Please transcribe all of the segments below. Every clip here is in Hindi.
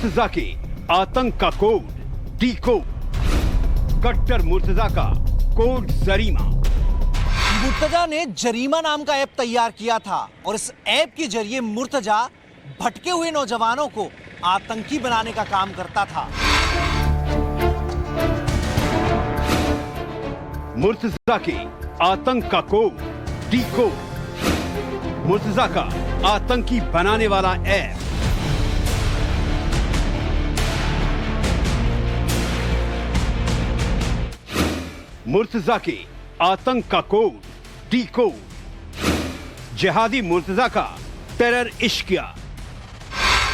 मुर्तजा के आतंक का कोड डी कोड। कट्टर मुर्तजा का कोड जरीमा। मुर्तजा ने जरीमा नाम का ऐप तैयार किया था और इस ऐप के जरिए मुर्तजा भटके हुए नौजवानों को आतंकी बनाने का काम करता था। मुर्तजा के आतंक का कोड डी कोड। मुर्तजा का आतंकी बनाने वाला ऐप। मुर्तजा के आतंक का कोड डी कोड। जिहादी मुर्तजा का टेरर इश्किया।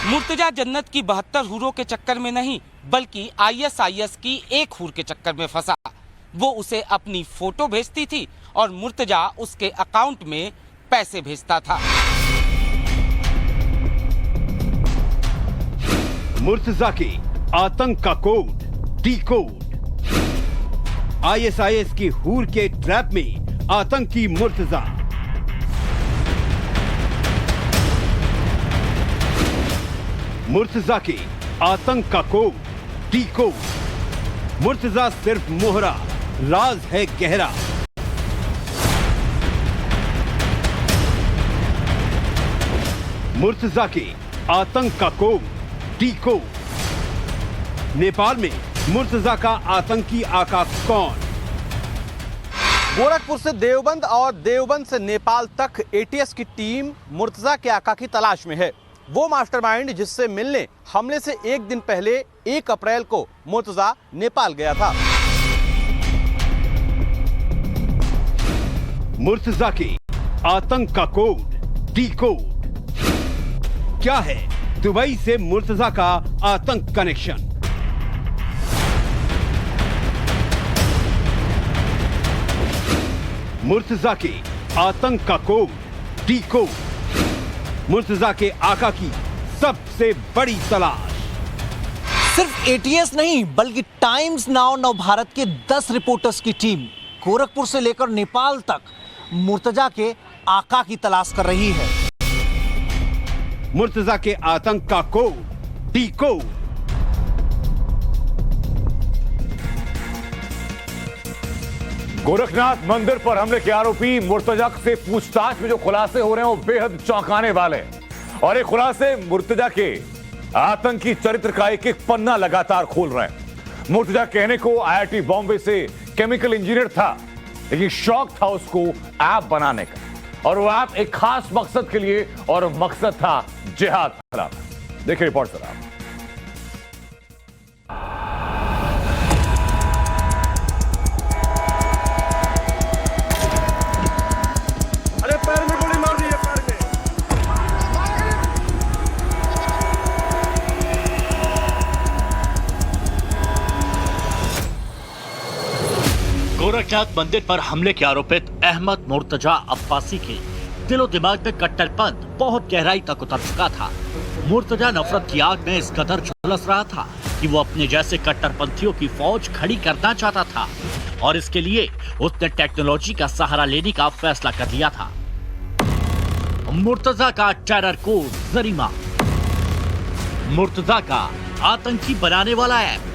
मुर्तजा जन्नत की 72 हूरों के चक्कर में नहीं बल्कि ISIS की एक हूर के चक्कर में फंसा। वो उसे अपनी फोटो भेजती थी और मुर्तजा उसके अकाउंट में पैसे भेजता था। मुर्तजा के आतंक का कोड डी कोड। ISIS की हूर के ट्रैप में आतंकी मुर्तजा। मुर्तजा के आतंक का कोड डी कोड। मुर्तजा सिर्फ मोहरा, राज है गहरा। मुर्तजा के आतंक का कोड डी कोड। नेपाल में मुर्तजा का आतंकी आका कौन? गोरखपुर से देवबंद और देवबंद से नेपाल तक ATS की टीम मुर्तजा के आका की तलाश में है। वो मास्टरमाइंड जिससे मिलने हमले से एक दिन पहले 1 अप्रैल को मुर्तजा नेपाल गया था। मुर्तजा के आतंक का कोड डी कोड। क्या है दुबई से मुर्तजा का आतंक कनेक्शन? मुर्तजा के आतंक का कोड डी कोड। मुर्तजा के आका की सबसे बड़ी तलाश। सिर्फ ATS नहीं बल्कि टाइम्स नाउ नवभारत के 10 रिपोर्टर्स की टीम गोरखपुर से लेकर नेपाल तक मुर्तजा के आका की तलाश कर रही है। मुर्तजा के आतंक का कोड डी कोड। गोरखनाथ मंदिर पर हमले के आरोपी मुर्तजा से पूछताछ में जो खुलासे हो रहे हैं वो बेहद चौंकाने वाले हैं। और ये खुलासे मुर्तजा के आतंकी चरित्र का एक एक पन्ना लगातार खोल रहे हैं। मुर्तजा कहने को IIT बॉम्बे से केमिकल इंजीनियर था, लेकिन शौक था उसको ऐप बनाने का और वो ऐप एक खास मकसद के लिए, और मकसद था जिहाद फैलाना। देखिए रिपोर्ट सर आप। गोरखनाथ मंदिर पर हमले के आरोपित अहमद मुर्तजा अब्बासी के दिलो दिमाग में कट्टरपंथ बहुत गहराई तक उतर चुका था। मुर्तजा नफरत की आग में इस कदर झुलस रहा था कि वो अपने जैसे कट्टरपंथियों की फौज खड़ी करना चाहता था और इसके लिए उसने टेक्नोलॉजी का सहारा लेने का फैसला कर लिया था। मुर्तजा का टेरर कोड जरीमा। मुर्तजा का आतंकी बनाने वाला ऐप।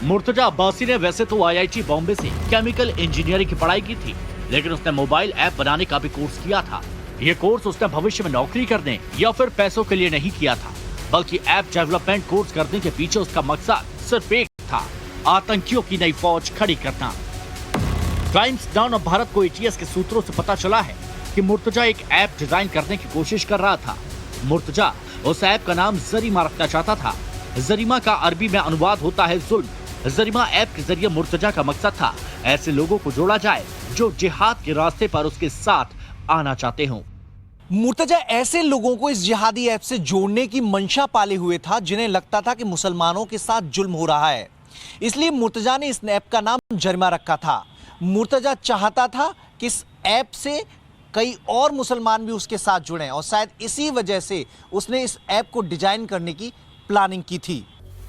मुर्तजा अब्बासी ने वैसे तो IIT बॉम्बे से केमिकल इंजीनियरिंग की पढ़ाई की थी, लेकिन उसने मोबाइल ऐप बनाने का भी कोर्स किया था। यह कोर्स उसने भविष्य में नौकरी करने या फिर पैसों के लिए नहीं किया था, बल्कि ऐप डेवलपमेंट कोर्स करने के पीछे उसका मकसद सिर्फ एक था, आतंकियों की नई फौज खड़ी करना। टाइम्स नाउ नवभारत को ATS के सूत्रों से पता चला है कि मुर्तजा एक ऐप डिजाइन करने की कोशिश कर रहा था। मुर्तजा उस ऐप का नाम जरीमा रखना चाहता था। जरीमा का अरबी में अनुवाद होता है जुल्म। जरीमा ऐप के जरिए मुर्तजा का मकसद था ऐसे लोगों को जोड़ा जाए जो जिहाद के रास्ते पर उसके साथ आना चाहते हों। मुर्तजा ऐसे लोगों को इस जिहादी ऐप से जोड़ने की मंशा पाले हुए था जिन्हें लगता था कि मुसलमानों के साथ जुल्म हो रहा है। इसलिए मुर्तजा ने इस ऐप का नाम जरीमा रखा था। मुर्तजा चाहता था कि इस ऐप से कई और मुसलमान भी उसके साथ जुड़ें और शायद इसी वजह से उसने इस ऐप को डिजाइन करने की प्लानिंग की थी।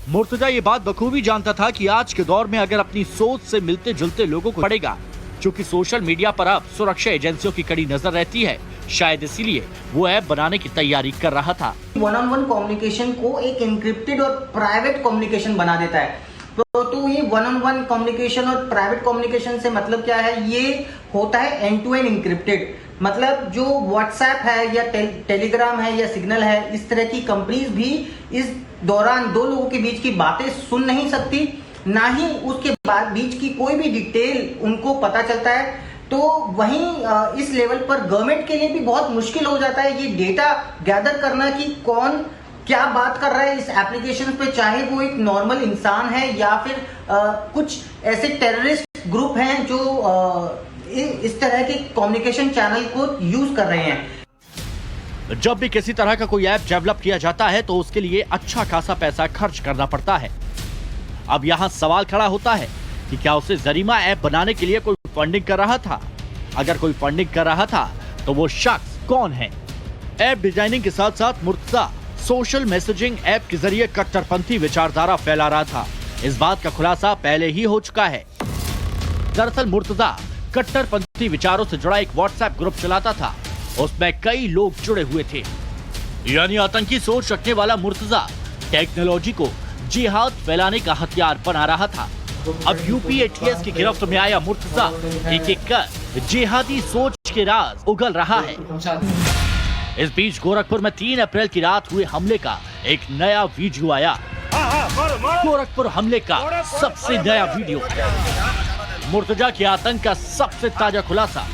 मुर्तजा ये बात बखूबी जानता था कि आज के दौर में अगर अपनी सोच से मिलते जुलते लोगों को पड़ेगा, चूंकि सोशल मीडिया पर अब सुरक्षा एजेंसियों की कड़ी नजर रहती है, शायद इसीलिए वो ऐप बनाने की तैयारी कर रहा था। वन ऑन वन कम्युनिकेशन को एक एन्क्रिप्टेड और प्राइवेट कम्युनिकेशन बना देता है। तो ये वन ऑन वन कम्युनिकेशन और प्राइवेट कम्युनिकेशन से मतलब क्या है, ये होता है एंड टू एंड एन्क्रिप्टेड। मतलब जो व्हाट्सएप है या टेलीग्राम है या सिग्नल है, इस तरह की कंपनीज भी इस दौरान दो लोगों के बीच की बातें सुन नहीं सकती, ना ही उसके बाद बीच की कोई भी डिटेल उनको पता चलता है। तो वहीं इस लेवल पर गवर्नमेंट के लिए भी बहुत मुश्किल हो जाता है ये डेटा गैदर करना कि कौन क्या बात कर रहा है इस एप्लीकेशन पे, चाहे वो एक नॉर्मल इंसान है या फिर कुछ ऐसे टेररिस्ट ग्रुप हैं जो इस तरह के कम्युनिकेशन चैनल को यूज कर रहे हैं। जब भी किसी तरह का कोई ऐप डेवलप किया जाता है तो उसके लिए अच्छा खासा पैसा खर्च करना पड़ता है। अब यहाँ सवाल खड़ा होता है कि क्या उसे जरीमा ऐप बनाने के लिए कोई फंडिंग कर रहा था? अगर कोई फंडिंग कर रहा था तो वो शख्स कौन है? ऐप डिजाइनिंग के साथ साथ मुर्तजा सोशल मैसेजिंग ऐप के जरिए कट्टरपंथी विचारधारा फैला रहा था। इस बात का खुलासा पहले ही हो चुका है। दरअसल मुर्तजा कट्टरपंथी विचारों से जुड़ा एक व्हाट्सएप ग्रुप चलाता था। उसमें कई लोग जुड़े हुए थे। यानी आतंकी सोच रखने वाला मुर्तजा टेक्नोलॉजी को जिहाद फैलाने का हथियार बना रहा था। अब यूपी एटीएस की गिरफ्त में आया मुर्तजा एक एक कर जिहादी सोच के राज उगल रहा है। इस बीच गोरखपुर में 3 अप्रैल की रात हुए हमले का एक नया वीडियो आया। गोरखपुर हमले का सबसे नया वीडियो, मुर्तजा के आतंक का सबसे ताजा खुलासा।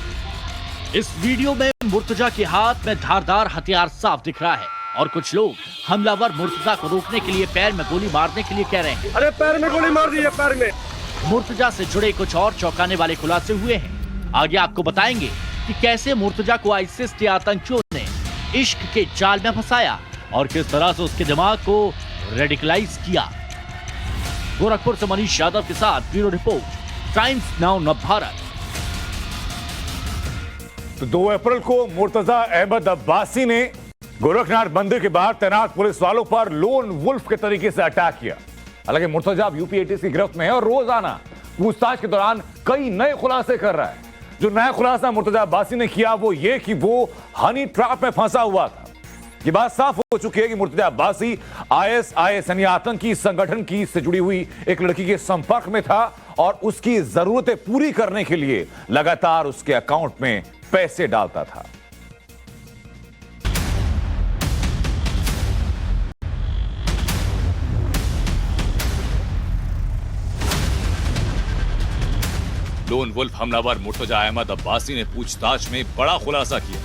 इस वीडियो में मुर्तजा के हाथ में धारदार हथियार साफ दिख रहा है और कुछ लोग हमलावर मुर्तजा को रोकने के लिए पैर में गोली मारने के लिए कह रहे हैं। अरे पैर में गोली मार दी है, पैर में। मुर्तजा से जुड़े कुछ और चौंकाने वाले खुलासे हुए हैं। आगे आपको बताएंगे कि कैसे मुर्तजा को आईसिस के आतंकियों ने इश्क के जाल में फंसाया और किस तरह से उसके दिमाग को रेडिकलाइज किया। गोरखपुर से मनीष यादव के साथ bureau report, times now Navbharat. तो 2 अप्रैल को मुर्तजा अहमद अब्बासी ने गोरखनाथ मंदिर के बाहर तैनात पुलिस वालों पर लोन वुल्फ के तरीके से अटैक किया। हालांकि मुर्तजा अब यूपी एटीएस की गिरफ्त में है और रोजाना पूछताछ के दौरान कई नए खुलासे कर रहा है। जो नया खुलासा मुर्तजा अब्बासी ने किया वो ये कि वो हनी ट्रैप में फंसा हुआ था। ये बात साफ हो चुकी है कि मुर्तजा अब्बासी आईएस यानी आतंकी संगठन की से जुड़ी हुई एक लड़की के संपर्क में था और उसकी जरूरतें पूरी करने के लिए लगातार उसके अकाउंट में पैसे डालता था। लोन वुल्फ हमलावर मुर्तजा अहमद अब्बासी ने पूछताछ में बड़ा खुलासा किया।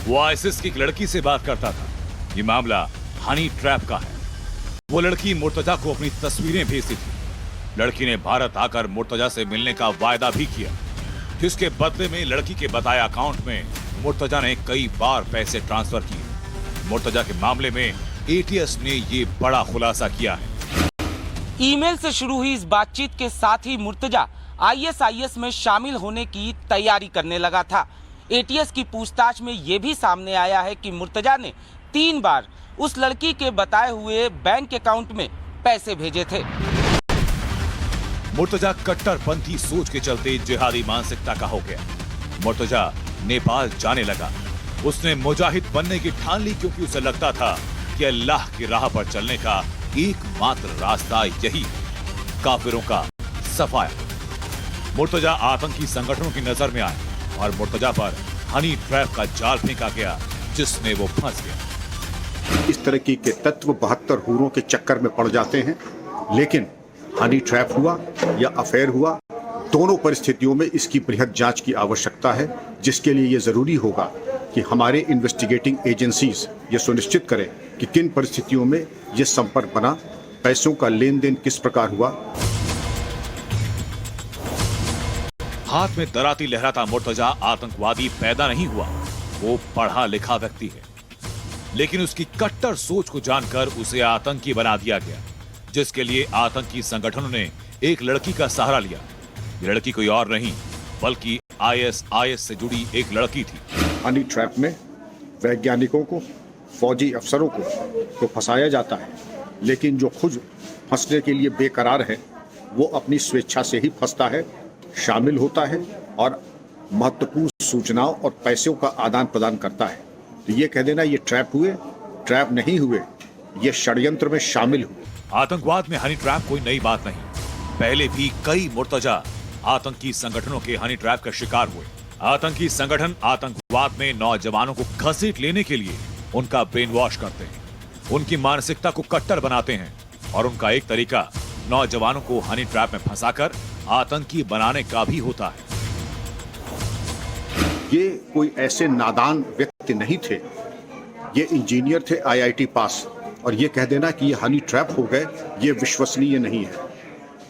वो आईसिस की एक लड़की से बात करता था। ये मामला हनी ट्रैप का है। वो लड़की मुर्तजा को अपनी तस्वीरें भेजती थी। लड़की ने भारत आकर मुर्तजा से मिलने का वायदा भी किया, जिसके बदले में लड़की के बताए अकाउंट में मुर्तजा ने कई बार पैसे ट्रांसफर किए। मुर्तजा के मामले में एटीएस ने ये बड़ा खुलासा किया है। ईमेल से शुरू हुई इस बातचीत के साथ ही मुर्तजा आईएसआईएस में शामिल होने की तैयारी करने लगा था। एटीएस की पूछताछ में यह भी सामने आया है कि मुर्तजा ने 3 बार उस लड़की के बताए हुए बैंक अकाउंट में पैसे भेजे थे। मुर्तजा कट्टरपंथी सोच के चलते जिहादी मानसिकता का हो गया। मुर्तजा नेपाल जाने लगा। उसने मुजाहिद बनने की ठान ली क्योंकि उसे लगता था कि अल्लाह की राह पर चलने का एकमात्र रास्ता यही काफिरों का सफाया। मुर्तजा आतंकी संगठनों की नजर में आया और मुर्तजा पर हनी ट्रैप का जाल फेंका गया, जिसमें वो फंस गया। इस तरह के तत्व 72 हूरों के चक्कर में पड़ जाते हैं, लेकिन हनी ट्रैप हुआ या अफेयर हुआ, दोनों परिस्थितियों में इसकी बृहद जांच की आवश्यकता है, जिसके लिए ये जरूरी होगा कि हमारे इन्वेस्टिगेटिंग एजेंसीज ये सुनिश्चित करें कि किन परिस्थितियों में ये संपर्क बना, पैसों का लेन देन किस प्रकार हुआ। हाथ में दराती लहराता मुर्तजा आतंकवादी पैदा नहीं हुआ, वो पढ़ा लिखा व्यक्ति है, लेकिन उसकी कट्टर सोच को जानकर उसे आतंकी बना दिया गया, जिसके लिए आतंकी संगठनों ने एक लड़की का सहारा लिया। ये लड़की कोई और नहीं बल्कि आईएसआईएस से जुड़ी एक लड़की थी। हनी ट्रैप में वैज्ञानिकों को, फौजी अफसरों को तो फंसाया जाता है, लेकिन जो खुद फंसने के लिए बेकरार है वो अपनी स्वेच्छा से ही फंसता है, शामिल होता है और महत्वपूर्ण सूचनाओं और पैसों का आदान प्रदान करता है। तो ये कह देना ये ट्रैप हुए, ट्रैप नहीं हुए, ये षड्यंत्र में शामिल हुए। आतंकवाद में हनी ट्रैप कोई नई बात नहीं। पहले भी कई मुर्तजा आतंकी संगठनों के हनी ट्रैप का शिकार हुए। आतंकी संगठन आतंकवाद में नौजवानों को घसीट लेने के लिए उनका ब्रेन वॉश करते हैं, उनकी मानसिकता को कट्टर बनाते हैं और उनका एक तरीका नौजवानों को हनी ट्रैप में फंसाकर आतंकी बनाने का भी होता है। ये कोई ऐसे नादान व्यक्ति नहीं थे, ये इंजीनियर थे IIT पास, और ये कह देना कि ये हनी ट्रैप हो गए, ये विश्वसनीय नहीं है।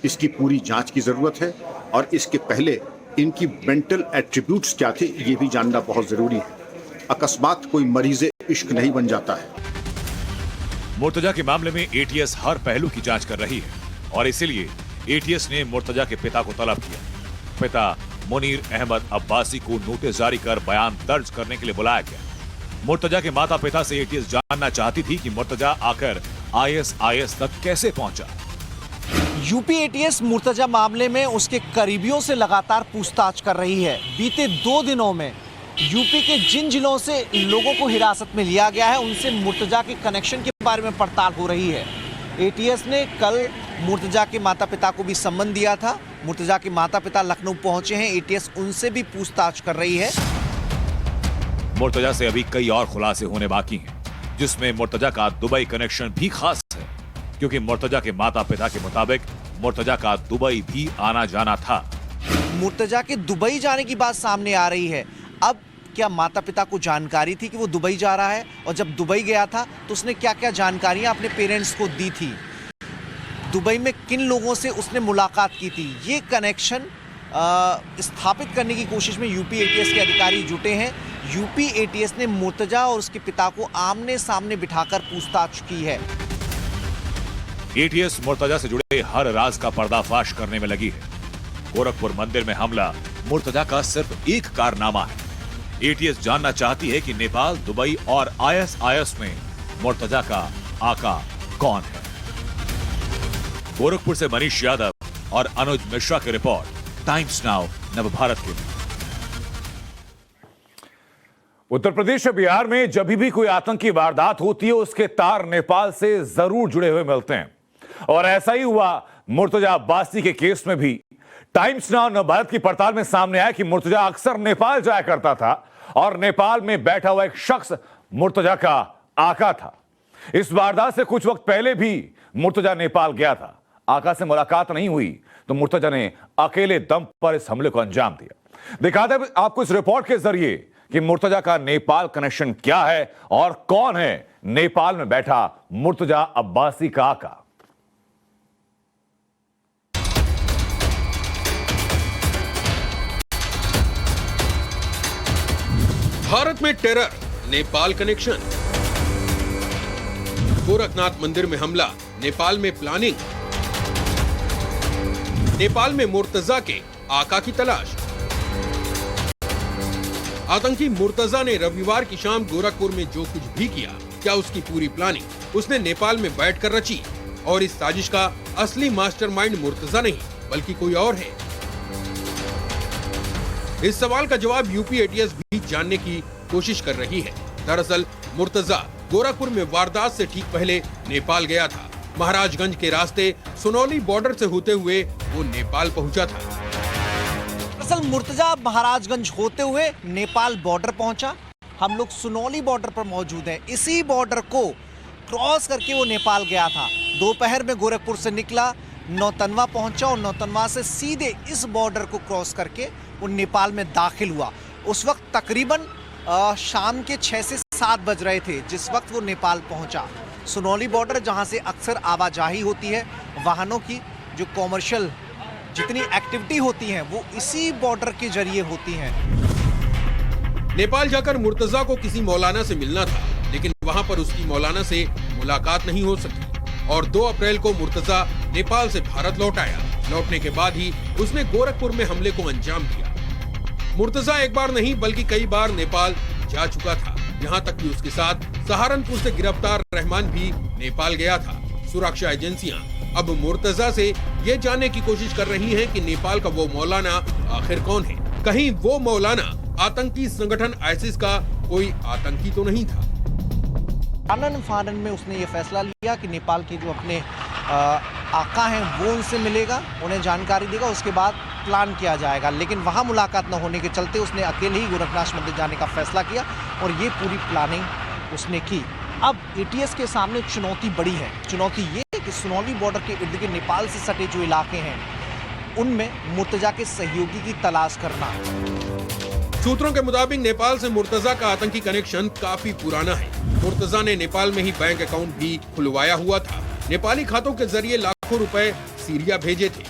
इसकी पूरी जांच की जरूरत है और इसके पहले इनकी मेंटल एट्रीब्यूट्स क्या थे ये भी जानना बहुत जरूरी है। अकस्मात कोई मरीज़े इश्क नहीं बन जाता है। मुर्तजा के मामले में ATS हर पहलू की जांच कर रही है और इसीलिए ATS ने मुर्तजा के पिता को तलब किया। पिता मुनीर अहमद अब्बासी को नोटिस जारी कर बयान दर्ज करने के लिए बुलाया गया। मुर्तजा के माता पिता से ATS जानना चाहती थी कि मुर्तजा आकर ISIS तक कैसे पहुंचा। यूपी ATS मुर्तजा मामले में उसके करीबियों से लगातार पूछताछ कर रही है। बीते 2 दिनों में यूपी के जिन जिलों से लोगों को हिरासत में लिया गया है उनसे मुर्तजा के कनेक्शन के बारे में पड़ताल हो रही है। ATS ने कल मुर्तजा के माता पिता को भी सम्मन दिया था। मुर्तजा के माता पिता लखनऊ पहुंचे हैं, ATS उनसे भी पूछताछ कर रही है। मुर्तजा से अभी कई और खुलासे होने बाकी हैं, जिसमें मुर्तजा का दुबई कनेक्शन भी खास है, क्योंकि मुर्तजा के माता पिता के मुताबिक मुर्तजा का दुबई भी आना जाना था। मुर्तजा के दुबई जाने की बात सामने आ रही है। अब क्या माता पिता को जानकारी थी कि वो दुबई जा रहा है, और जब दुबई गया था तो उसने क्या क्या जानकारियां अपने पेरेंट्स को दी थी, दुबई में किन लोगों से उसने मुलाकात की थी, ये कनेक्शन स्थापित करने की कोशिश में यूपी ATS के अधिकारी जुटे हैं। यूपी ATS ने मुर्तजा और उसके पिता को आमने सामने बिठाकर पूछताछ की है। ATS मुर्तजा से जुड़े हर राज का पर्दाफाश करने में लगी है। गोरखपुर मंदिर में हमला मुर्तजा का सिर्फ एक कारनामा है। ATS जानना चाहती है कि नेपाल, दुबई और ISIS में मुर्तजा का आका कौन है। गोरखपुर से मनीष यादव और अनुज मिश्रा की रिपोर्ट, टाइम्स नाउ नवभारत के लिए। उत्तर प्रदेश और बिहार में जब भी कोई आतंकी वारदात होती है उसके तार नेपाल से जरूर जुड़े हुए मिलते हैं, और ऐसा ही हुआ मुर्तजा अब्बासी के केस में भी। टाइम्स नाउ नवभारत की पड़ताल में सामने आया कि मुर्तजा अक्सर नेपाल जाया करता था और नेपाल में बैठा हुआ एक शख्स मुर्तजा का आका था। इस वारदात से कुछ वक्त पहले भी मुर्तजा नेपाल गया था। आका से मुलाकात नहीं हुई तो मुर्तजा ने अकेले दम पर इस हमले को अंजाम दिया। दिखाते हैं आपको इस रिपोर्ट के जरिए कि मुर्तजा का नेपाल कनेक्शन क्या है और कौन है नेपाल में बैठा मुर्तजा अब्बासी का आका। भारत में टेरर, नेपाल कनेक्शन। गोरखनाथ मंदिर में हमला, नेपाल में प्लानिंग। नेपाल में मुर्तजा के आका की तलाश। आतंकी मुर्तजा ने रविवार की शाम गोरखपुर में जो कुछ भी किया, क्या उसकी पूरी प्लानिंग उसने नेपाल में बैठकर रची, और इस साजिश का असली मास्टरमाइंड मुर्तजा नहीं बल्कि कोई और है? इस सवाल का जवाब यूपी ATS भी जानने की कोशिश कर रही है। दरअसल मुर्तजा गोरखपुर में वारदात से ठीक पहले नेपाल गया था। महाराजगंज के रास्ते सुनौली बॉर्डर से होते हुए वो नेपाल पहुंचा था। दरअसल मुर्तजा महाराजगंज होते हुए नेपाल बॉर्डर पहुंचा। हम लोग सुनौली बॉर्डर पर मौजूद हैं। इसी बॉर्डर को क्रॉस करके वो नेपाल गया था। दोपहर में गोरखपुर से निकला, नौतनवा पहुंचा और नौतनवा से सीधे इस बॉर्डर को क्रॉस करके वो नेपाल में दाखिल हुआ। उस वक्त तकरीबन शाम के 6 से 7 बज रहे थे जिस वक्त वो नेपाल पहुंचा। सुनौली बॉर्डर जहां से अक्सर आवाजाही होती है वाहनों की, जो कॉमर्शियल जितनी एक्टिविटी होती है वो इसी बॉर्डर के जरिए होती है। नेपाल जाकर मुर्तजा को किसी मौलाना से मिलना था, लेकिन वहां पर उसकी मौलाना से मुलाकात नहीं हो सकी और 2 अप्रैल को मुर्तजा नेपाल से भारत लौट आया। लौटने के बाद ही उसने गोरखपुर में हमले को अंजाम दिया। मुर्तजा एक बार नहीं बल्कि कई बार नेपाल जा चुका था। यहाँ तक कि उसके साथ सहारनपुर से गिरफ्तार रहमान भी नेपाल गया था। सुरक्षा एजेंसियां अब मुर्तजा से ये जानने की कोशिश कर रही हैं कि नेपाल का वो मौलाना आखिर कौन है। कहीं वो मौलाना आतंकी संगठन आईसिस का कोई आतंकी तो नहीं था। आनन फानन में उसने ये फैसला लिया कि नेपाल के जो अपने आका हैं वो उनसे मिलेगा, उन्हें जानकारी देगा, उसके बाद प्लान किया जाएगा। लेकिन वहाँ मुलाकात न होने के चलते उसने अकेले ही गोरखनाथ मंदिर जाने का फैसला किया और ये पूरी प्लानिंग उसने की। अब एटीएस के सामने चुनौती बड़ी है। चुनौती ये है कि सुनौली बॉर्डर के इर्द गिर्द नेपाल से सटे जो इलाके हैं उनमें मुर्तजा के सहयोगी की तलाश करना। सूत्रों के मुताबिक नेपाल से मुर्तजा का आतंकी कनेक्शन काफी पुराना है। मुर्तजा ने नेपाल में ही बैंक अकाउंट भी खुलवाया हुआ था। नेपाली खातों के जरिए लाखों रुपए सीरिया भेजे थे।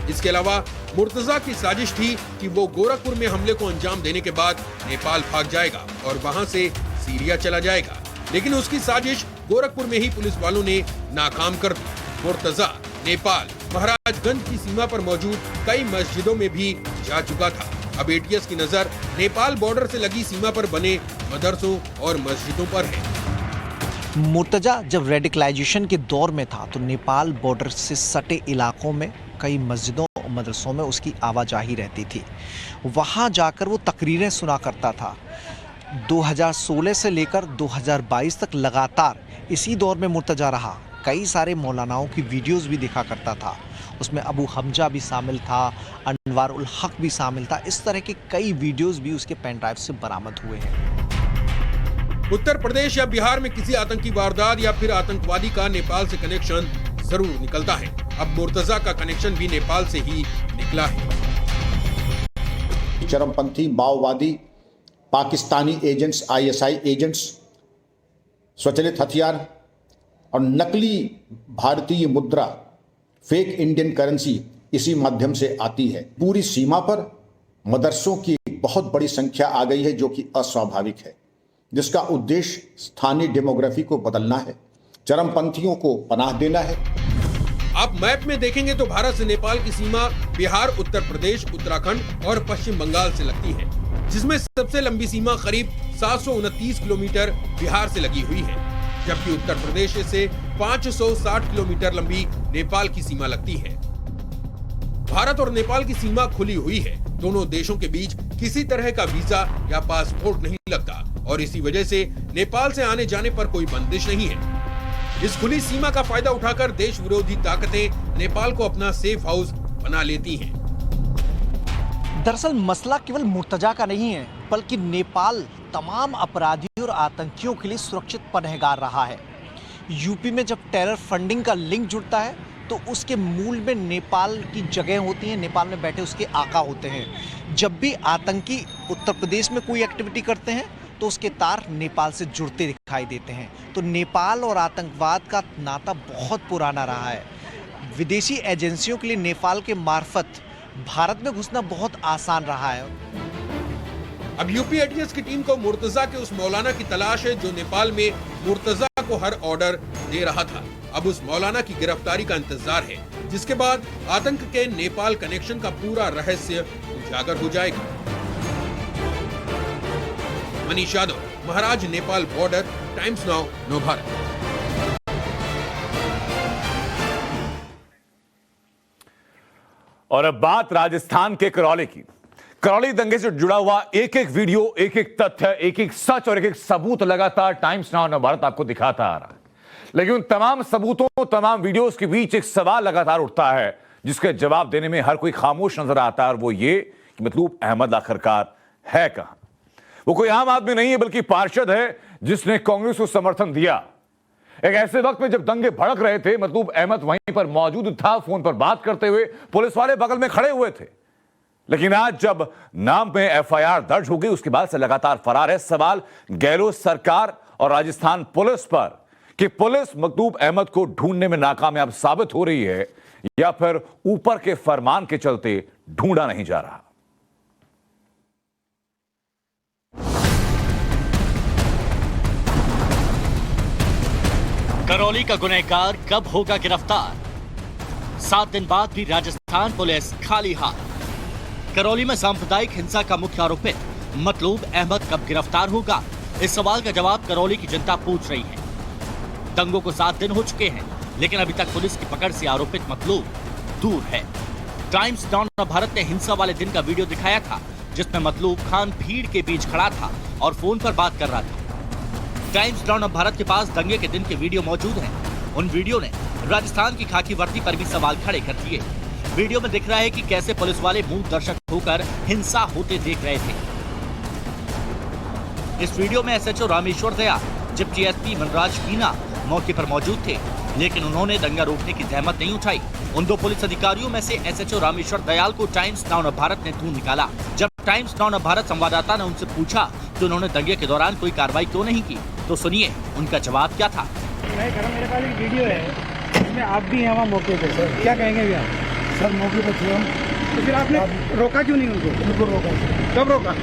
इसके अलावा मुर्तजा की साजिश थी कि वो गोरखपुर में हमले को अंजाम देने के बाद नेपाल भाग जाएगा और वहां से सीरिया चला जाएगा। लेकिन उसकी साजिश गोरखपुर में ही पुलिस वालों ने नाकाम कर दी। मुर्तजा नेपाल महाराजगंज की सीमा पर मौजूद कई मस्जिदों में भी जा चुका था। अब एटीएस की नजर नेपाल बॉर्डर से लगी सीमा पर बने मदरसों और मस्जिदों पर है। मुर्तजा जब रेडिकलाइजेशन के दौर में था तो नेपाल बॉर्डर से सटे इलाकों में कई मस्जिदों और मदरसों में उसकी आवाजाही रहती थी। वहाँ जाकर वो तकरीरें सुना करता था। 2016 से लेकर 2022 तक लगातार इसी दौर में मुर्तजा रहा। कई सारे मौलानाओं की वीडियोस भी देखा करता था। उसमें अबू हमजा भी शामिल था, अनवार उल हक भी शामिल था। इस तरह के कई वीडियोस भी उसके पेन ड्राइव से बरामद हुए हैं। उत्तर प्रदेश या बिहार में किसी आतंकी वारदात या फिर आतंकवादी का नेपाल से कनेक्शन जरूर निकलता है। अब मुर्तजा का कनेक्शन भी नेपाल से ही निकला है। चरमपंथी माओवादी, पाकिस्तानी एजेंट्स, आईएसआई एजेंट्स, स्वचालित हथियार और नकली भारतीय मुद्रा, फेक इंडियन करेंसी इसी माध्यम से आती है। पूरी सीमा पर मदरसों की बहुत बड़ी संख्या आ गई है जो कि अस्वाभाविक है, जिसका उद्देश्य स्थानीय डेमोग्राफी को बदलना है, चरमपंथियों को पनाह देना है। आप मैप में देखेंगे तो भारत से नेपाल की सीमा बिहार, उत्तर प्रदेश, उत्तराखंड और पश्चिम बंगाल से लगती है, जिसमें सबसे लंबी सीमा करीब 729 किलोमीटर बिहार से लगी हुई है, जबकि उत्तर प्रदेश से 560 किलोमीटर लंबी नेपाल की सीमा लगती है। भारत और नेपाल की सीमा खुली हुई है। दोनों देशों के बीच किसी तरह का वीजा या पासपोर्ट नहीं लगता और इसी वजह से नेपाल से आने जाने पर कोई बंदिश नहीं है। इस खुली सीमा का फायदा उठाकर देश विरोधी ताकतें नेपाल को अपना सेफ हाउस बना लेती हैं। दरअसल मसला केवल मुर्तजा का नहीं है, बल्कि नेपाल तमाम अपराधियों और आतंकियों के लिए सुरक्षित पनाहगार रहा है। यूपी में जब टेरर फंडिंग का लिंक जुड़ता है तो उसके मूल में नेपाल की जगह होती है, नेपाल में बैठे उसके आका होते हैं। जब भी आतंकी उत्तर प्रदेश में कोई एक्टिविटी करते हैं तो उसके तार नेपाल से जुड़ते दिखाई देते हैं। तो नेपाल और आतंकवाद का नाता बहुत पुराना रहा है। विदेशी एजेंसियों के लिए नेपाल के मार्फत भारत में घुसना बहुत आसान रहा है। अब यूपी एटीएस की टीम को मुर्तजा के उस मौलाना की तलाश है जो नेपाल में मुर्तजा को हर ऑर्डर दे रहा था। अब उस मौलाना की गिरफ्तारी का इंतजार है, जिसके बाद आतंक के नेपाल कनेक्शन का पूरा रहस्य उजागर हो जाएगा। मनीष यादव, महाराज नेपाल बॉर्डर, टाइम्स नाउ, नव भारत। और अब बात राजस्थान के करौली की। करौली दंगे से जुड़ा हुआ एक एक वीडियो, एक एक तथ्य, एक एक सच और एक एक सबूत लगातार टाइम्स नाउ नव भारत आपको दिखाता आ रहा है। लेकिन उन तमाम सबूतों, तमाम वीडियोस के बीच एक सवाल लगातार उठता है जिसके जवाब देने में हर कोई खामोश नजर आता है, और वो ये कि मतलूब अहमद आखिरकार है कहां। वो कोई आम आदमी नहीं है बल्कि पार्षद है जिसने कांग्रेस को समर्थन दिया। एक ऐसे वक्त में जब दंगे भड़क रहे थे, मतलूब अहमद वहीं पर मौजूद था, फोन पर बात करते हुए, पुलिस वाले बगल में खड़े हुए थे। लेकिन आज जब नाम में एफआईआर दर्ज हो गई उसके बाद से लगातार फरार है। सवाल गहलोत सरकार और राजस्थान पुलिस पर कि पुलिस मकतूब अहमद को ढूंढने में नाकामयाब साबित हो रही है या फिर ऊपर के फरमान के चलते ढूंढा नहीं जा रहा। करौली का गुनहगार कब होगा गिरफ्तार? 7 दिन बाद भी राजस्थान पुलिस खाली हाथ। करौली में सांप्रदायिक हिंसा का मुख्य आरोपित मतलूब अहमद कब गिरफ्तार होगा? इस सवाल का जवाब करौली की जनता पूछ रही है। दंगों को 7 दिन हो चुके हैं, लेकिन अभी तक पुलिस की पकड़ से आरोपित मतलूब दूर है। टाइम्स नाउ भारत ने हिंसा वाले दिन का वीडियो दिखाया था, जिसमें मतलूब खान भीड़ के बीच खड़ा था और फोन पर बात कर रहा था। टाइम्स नाउ ऑफ भारत के पास दंगे के दिन के वीडियो मौजूद हैं। उन वीडियो ने राजस्थान की खाकी वर्दी पर भी सवाल खड़े कर दिए। वीडियो में दिख रहा है कि कैसे पुलिस वाले मूक दर्शक होकर हिंसा होते देख रहे थे। इस वीडियो में एसएचओ रामेश्वर दयाल जबकि एसपी मनराज मीना मौके पर मौजूद थे, लेकिन उन्होंने दंगा रोकने की जहमत नहीं उठाई। उन दो पुलिस अधिकारियों में से एसएचओ रामेश्वर दयाल को टाइम्स नाउ ऑफ भारत ने ढूंढ निकाला। जब टाइम्स नाउ ऑफ भारत संवाददाता ने उनसे पूछा कि उन्होंने दंगे के दौरान कोई कार्रवाई क्यों नहीं की, तो सुनिए उनका जवाब क्या था। मेरे पास एक वीडियो है, इसमें आप भी हैं वहाँ मौके पे। सर क्या कहेंगे भैया? सर मौके पे थे हम। तो फिर आपने रोका क्यों नहीं उनको रोका? कब रोका?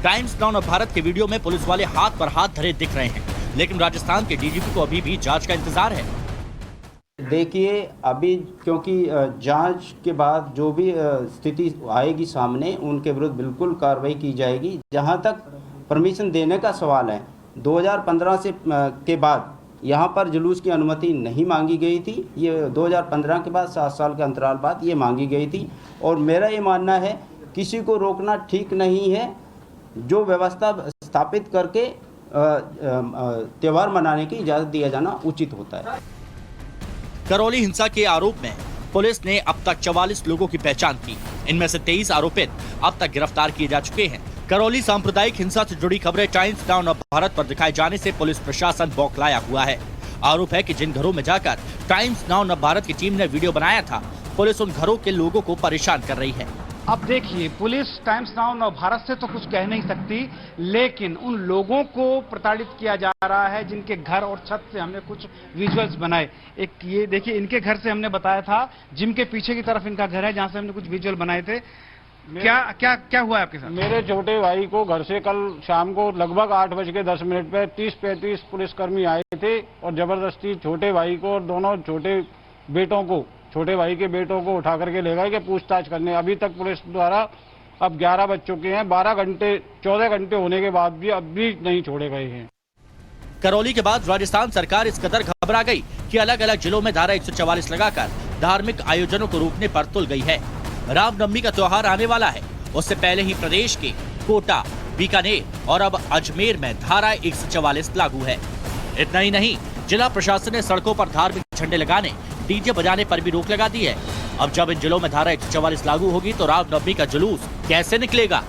टाइम्स नाउ ऑफ भारत के वीडियो में पुलिस वाले हाथ पर हाथ धरे दिख रहे हैं, लेकिन राजस्थान के डीजीपी को अभी भी जांच का इंतजार है। देखिए, अभी क्योंकि जांच के बाद जो भी स्थिति आएगी सामने, उनके विरुद्ध बिल्कुल कार्रवाई की जाएगी। जहां तक परमिशन देने का सवाल है, 2015 से के बाद यहाँ पर जुलूस की अनुमति नहीं मांगी गई थी। ये 2015 के बाद 7 साल के अंतराल बाद ये मांगी गई थी। और मेरा ये मानना है किसी को रोकना ठीक नहीं है। जो व्यवस्था स्थापित करके त्योहार मनाने की इजाज़त दिया जाना उचित होता है। करौली हिंसा के आरोप में पुलिस ने अब तक 44 लोगों की पहचान की। इनमें से 23 आरोपित अब तक गिरफ्तार किए जा चुके हैं। करौली सांप्रदायिक हिंसा से जुड़ी खबरें टाइम्स नाउ ऑफ भारत पर दिखाए जाने से पुलिस प्रशासन बौखलाया हुआ है। आरोप है कि जिन घरों में जाकर टाइम्स नाउ ऑफ भारत की टीम ने वीडियो बनाया था, पुलिस उन घरों के लोगों को परेशान कर रही है। अब देखिए, police times Now of Bharat से तो कुछ कह नहीं सकती, लेकिन उन लोगों को प्रताड़ित किया जा रहा है जिनके घर और छत से हमने कुछ विजुअल्स बनाए। एक ये देखिए, इनके घर से हमने बताया था, जिम के पीछे की तरफ इनका घर है, जहां से हमने कुछ विजुअल बनाए थे। क्या हुआ है आपके साथ? मेरे छोटे भाई को घर से कल शाम को लगभग 8:10 पे 30-35 पुलिसकर्मी आए थे और जबरदस्ती छोटे भाई को और दोनों छोटे भाई के बेटों को उठा करके ले गए कि पूछताछ करने। अभी तक पुलिस द्वारा अब 11 बज चुके हैं, 14 घंटे होने के बाद भी अब भी नहीं छोड़े गए हैं। करौली के बाद राजस्थान सरकार इस कदर घबरा गई कि अलग अलग जिलों में धारा 144 लगाकर धार्मिक आयोजनों को रोकने पर तुल गई है। रामनवमी का त्योहार आने वाला है, उससे पहले ही प्रदेश के कोटा, बीकानेर और अब अजमेर में धारा 144 लागू है। इतना ही नहीं, जिला प्रशासन ने सड़कों पर धार्मिक झंडे लगाने, डीजे बजाने पर भी रोक लगा दी है। अब जब इन जिलों में धारा 144 लागू होगी तो रामनवमी का जुलूस कैसे निकलेगा?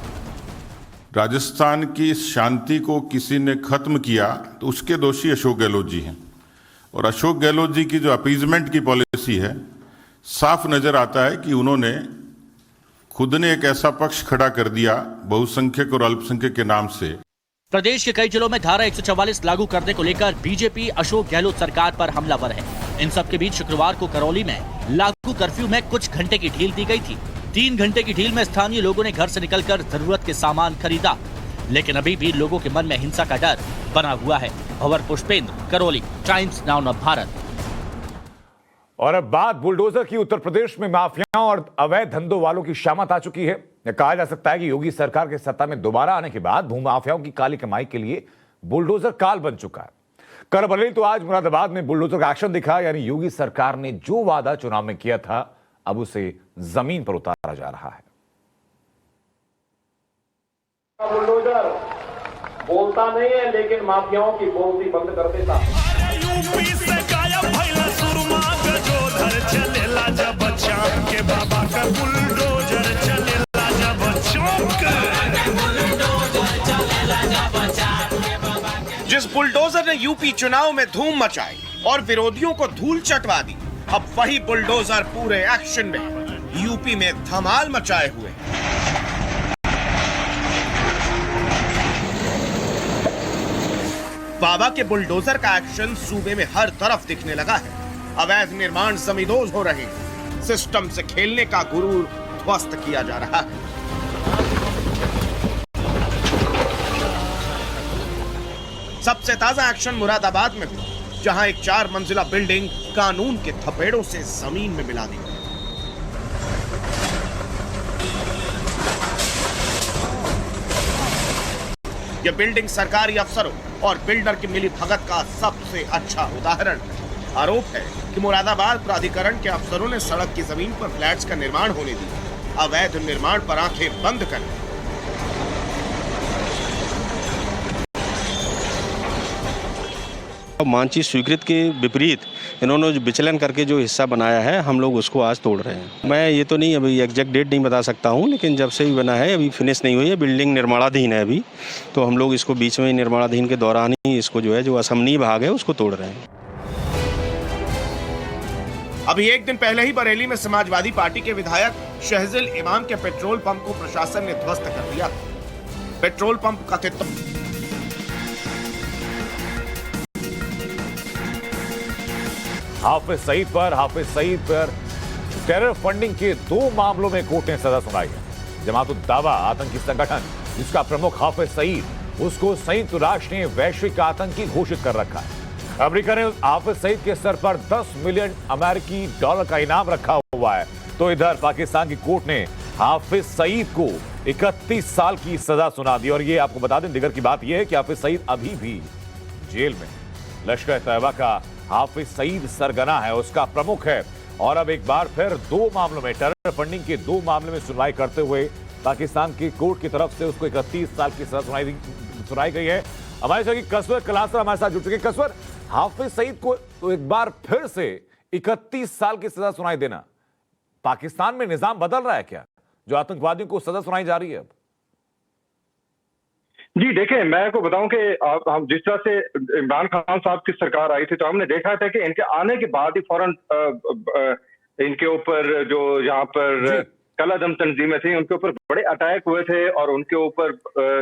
राजस्थान की शांति को किसी ने खत्म किया तो उसके दोषी अशोक गहलोत जी हैं। और अशोक गहलोत जी की जो अपीजमेंट की पॉलिसी है, साफ नजर आता है कि उन्होंने खुद ने एक ऐसा पक्ष खड़ा कर दिया बहुसंख्यक और अल्पसंख्यक के नाम से। प्रदेश के कई जिलों में धारा 144 लागू करने को लेकर बीजेपी अशोक गहलोत सरकार पर हमलावर है। इन सब के बीच शुक्रवार को करौली में लागू कर्फ्यू में कुछ घंटे की ढील दी गई थी। 3 घंटे की ढील में स्थानीय लोगों ने घर से निकलकर जरूरत के सामान खरीदा, लेकिन अभी भी लोगों के मन में हिंसा का डर बना हुआ है। Bhanwar Pushpendra, Karauli, Times Now of Bharat. और अब बात बुलडोजर की। उत्तर प्रदेश में माफियाओं और अवैध धंधों वालों की शामत आ चुकी है। कहा जा सकता है कि योगी सरकार के सत्ता में दोबारा आने के बाद भूमाफियाओं की काली कमाई के लिए बुलडोजर काल बन चुका है। कल बरेली तो आज मुरादाबाद में बुलडोजर का एक्शन दिखा। यानी योगी सरकार ने जो वादा चुनाव में किया था, अब उसे जमीन पर उतारा जा रहा है। बुलडोजर बोलता नहीं है, लेकिन माफियाओं की बोलती बंद कर देता। जिस बुलडोजर ने यूपी चुनाव में धूम मचाई और विरोधियों को धूल चटवा दी, अब वही बुलडोजर पूरे एक्शन में यूपी में धमाल मचाए हुए। बाबा के बुलडोजर का एक्शन सूबे में हर तरफ दिखने लगा है। अवैध निर्माण जमींदोज हो रहे हैं, सिस्टम से खेलने का गुरूर ध्वस्त किया जा रहा है। सबसे ताजा एक्शन मुरादाबाद में हुआ, जहां एक 4 मंजिला बिल्डिंग कानून के थपेड़ों से जमीन में मिला दी गई। यह बिल्डिंग सरकारी अफसरों और बिल्डर की मिली भगत का सबसे अच्छा उदाहरण है। आरोप है कि मुरादाबाद प्राधिकरण के अफसरों ने सड़क की जमीन पर फ्लैट्स का निर्माण होने दिया अवैध निर्माण पर आंखें बंद करें। मानचित्र स्वीकृत के विपरीत इन्होंने जो विचलन करके जो हिस्सा बनाया है, हम लोग उसको आज तोड़ रहे हैं। मैं ये तो नहीं अभी एग्जैक्ट डेट नहीं बता सकता हूँ, लेकिन जब से भी बना है अभी फिनिश नहीं हुई है, बिल्डिंग निर्माणाधीन है अभी, तो हम लोग इसको बीच में निर्माणाधीन के दौरान ही इसको जो है जो असमनीय भाग है उसको तोड़ रहे हैं। अभी एक दिन पहले ही बरेली में समाजवादी पार्टी के विधायक शहजिल इमाम के पेट्रोल पंप को प्रशासन ने ध्वस्त कर दिया। पेट्रोल पंप कथित हाफिज सईद पर टेरर फंडिंग के 2 मामलों में कोर्ट ने सजा सुनाई है। जमात-उद-दावा आतंकी संगठन जिसका प्रमुख हाफिज सईद, उसको संयुक्त राष्ट्र ने वैश्विक आतंकी घोषित कर रखा है। अमेरिका ने हाफिज सईद के सर पर $10 मिलियन अमेरिकी डॉलर का इनाम रखा हुआ है। तो इधर पाकिस्तान की कोर्ट ने हाफिज सईद को 31 साल की सजा सुना दी। और ये आपको बता दें, दिगर की बात यह है कि हाफिज सईद अभी भी जेल में। लश्कर तैयबा का हाफिज सईद सरगना है, उसका प्रमुख है। और अब एक बार फिर 2 मामलों में, टेरर फंडिंग के 2 मामलों में सुनवाई करते हुए पाकिस्तान की कोर्ट की तरफ से उसको 31 साल की सजा सुनाई गई है। हमारे साथ कसवर कलासर हमारे साथ जुड़ चुके। कसवर, हाफिज सईद को तो एक बार फिर से 31 साल की सजा सुनाई देना, पाकिस्तान में निजाम बदल रहा है क्या, जो आतंकवादियों को सजा सुनाई जा रही है अब? जी देखिए, मैं आपको बताऊं कि हम जिस तरह से इमरान खान साहब की सरकार आई थी, तो हमने देखा था कि इनके आने के बाद ही फौरन इनके ऊपर जो यहाँ पर कलादम तंजीमें थी, उनके ऊपर बड़े अटैक हुए थे। और उनके ऊपर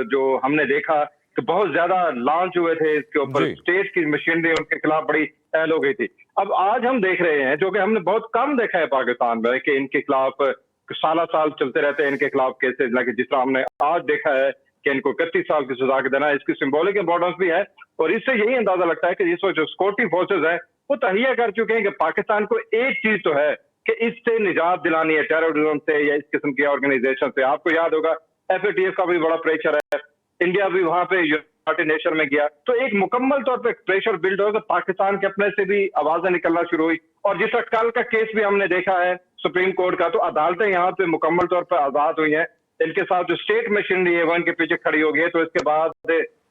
जो हमने देखा कि बहुत ज्यादा लॉन्च हुए थे, इसके ऊपर स्टेट की मशीनरी उनके खिलाफ बड़ी एल हो गई थी। अब आज हम देख रहे हैं, जो कि हमने बहुत कम देखा है पाकिस्तान में, कि इनके खिलाफ साल चलते रहते हैं इनके खिलाफ केसेज, लाइक जिस तरह हमने आज देखा है कि इनको 31 साल की सजा देना, इसकी सिंबॉलिक इंपॉर्टेंस भी है। और इससे यही अंदाजा लगता है कि इस वक्त जो सिक्योरिटी फोर्सेज है वो तहिया कर चुके हैं कि पाकिस्तान को एक चीज तो है कि इससे निजात दिलानी है, टेररिज्म से या इस किस्म की ऑर्गेनाइजेशन से। आपको याद होगा FATF का भी बड़ा प्रेशर है, इंडिया भी वहां पे यूनाइटेड नेशन में गया, तो एक मुकम्मल तौर पे प्रेशर बिल्ड होगा। पाकिस्तान के अपने से भी आवाजें निकलना शुरू हुई। और जिस तरह कल का केस भी हमने देखा है सुप्रीम कोर्ट का, तो अदालतें यहाँ पे मुकम्मल तौर पर आजाद हुई हैं। इनके साथ जो स्टेट मशीनरी है वो इनके पीछे खड़ी हो गई है। तो इसके बाद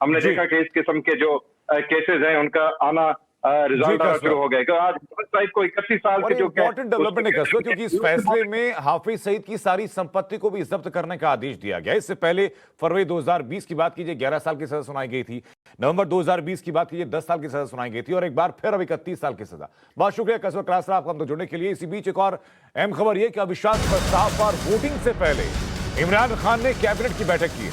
हमने देखा कि इस किस्म के जो केसेस हैं उनका आना रिजल्ट शुरू हो गया। आज हाफिज को 31 साल के जो इंपॉर्टेंट डेवलपमेंट है कसवा, क्योंकि इस फैसले में हाफिज सईद की सारी संपत्ति को भी जब्त करने का आदेश दिया गया। इससे पहले फरवरी 2020 की बात कीजिए 11 साल की सजा सुनाई गई थी, नवंबर 2020 की बात कीजिए 10 साल की सजा सुनाई गई थी, और एक बार फिर अब 31 साल की सजा। बहुत शुक्रिया कसवा क्लासर आपको हमसे जुड़ने के लिए। इसी बीच एक और अहम खबर यह कि अविश्वास प्रस्ताव पर वोटिंग से पहले इमरान खान ने कैबिनेट की बैठक की।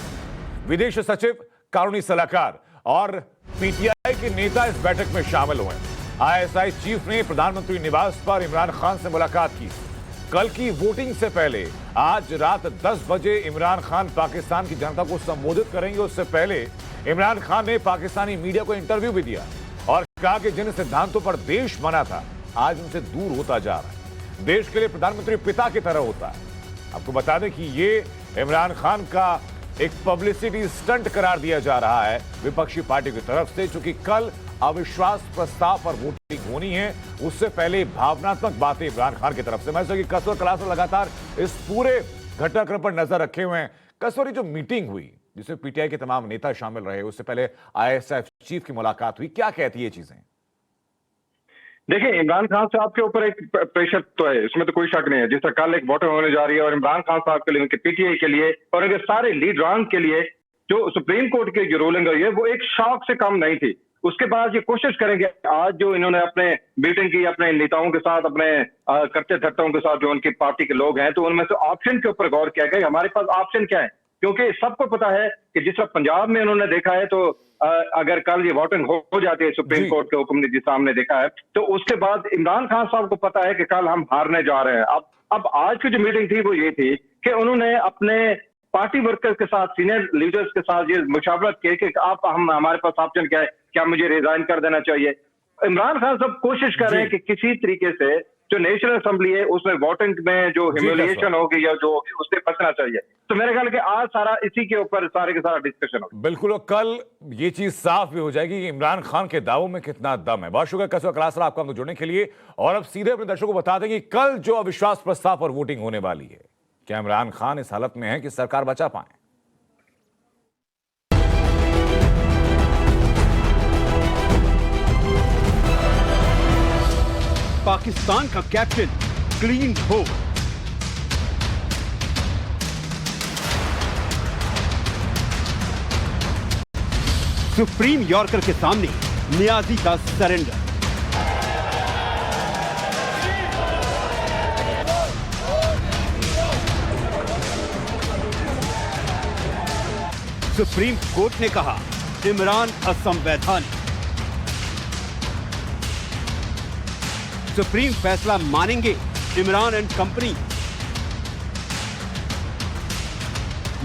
विदेश सचिव, कानूनी सलाहकार और पीटीआई के नेता इस बैठक में शामिल हुए। ISI चीफ ने प्रधानमंत्री निवास पर इमरान खान से मुलाकात की। कल की वोटिंग से पहले आज रात 10 बजे इमरान खान पाकिस्तान की जनता को संबोधित करेंगे। उससे पहले इमरान खान ने पाकिस्तानी मीडिया को इंटरव्यू भी दिया और कहा कि जिन सिद्धांतों पर देश बना था आज उनसे दूर होता जा रहा है। देश के लिए प्रधानमंत्री पिता की तरह होता है। आपको बता दें कि ये इमरान खान का एक पब्लिसिटी स्टंट करार दिया जा रहा है विपक्षी पार्टी की तरफ से, क्योंकि कल अविश्वास प्रस्ताव पर वोटिंग होनी है। उससे पहले भावनात्मक बातें इमरान खान की तरफ से। मैं कि कसवर क्लास लगातार इस पूरे घटनाक्रम पर नजर रखे हुए हैं। कसवर, जो मीटिंग हुई जिसमें पीटीआई के तमाम नेता शामिल रहे, उससे पहले ISI चीफ की मुलाकात हुई, क्या कहती है ये चीजें? देखिए, इमरान खान साहब के ऊपर एक प्रेशर तो है, इसमें तो कोई शक नहीं है। जिस तरह कल एक वोटिंग होने जा रही है और इमरान खान साहब के लिए, उनके पीटीआई के लिए और उनके सारे लीडरान के लिए जो सुप्रीम कोर्ट की जो रूलिंग हुई है वो एक शॉक से कम नहीं थी। उसके बाद ये कोशिश करेंगे, आज जो इन्होंने अपने मीटिंग की अपने नेताओं के साथ, अपने करते धरताओं के साथ जो उनकी पार्टी के लोग हैं, तो उनमें से ऑप्शन के ऊपर गौर किया गया हमारे पास ऑप्शन क्या है। क्योंकि सबको पता है कि जिस तरह पंजाब में उन्होंने देखा है, तो अगर कल ये वोटिंग हो जाती है सुप्रीम कोर्ट के हुक्म ने जिस सामने देखा है, तो उसके बाद इमरान खान साहब को पता है कि कल हम हारने जा रहे हैं। अब आज की जो मीटिंग थी वो ये थी कि उन्होंने अपने पार्टी वर्कर्स के साथ, सीनियर लीडर्स के साथ ये मुशावरत की कि आप हमारे पास ऑप्शन क्या है, क्या मुझे रिजाइन कर देना चाहिए। इमरान खान साहब कोशिश कर रहे हैं कि किसी तरीके से जो नेशनल असेंबली है उसमें वोटिंग में जो ह्यूमिलिएशन होगी या जो होगी उससे बचना चाहिए। तो मेरे ख्याल कि आज सारा इसी के ऊपर सारे के सारा डिस्कशन होगा। बिल्कुल, और कल ये चीज साफ भी हो जाएगी कि इमरान खान के दावों में कितना दम है। बहुत शुक्रिया कसवा क्लासर आपको हमको जुड़ने के लिए। और अब सीधे अपने दर्शकों को बता दें कि कल जो अविश्वास प्रस्ताव पर वोटिंग होने वाली है, क्या इमरान खान इस हालत में है कि सरकार बचा पाए? पाकिस्तान का कैप्टन क्लीन हो। सुप्रीम यॉर्कर के सामने नियाजी का सरेंडर। सुप्रीम कोर्ट ने कहा इमरान असंवैधानिक। सुप्रीम फैसला मानेंगे इमरान एंड कंपनी।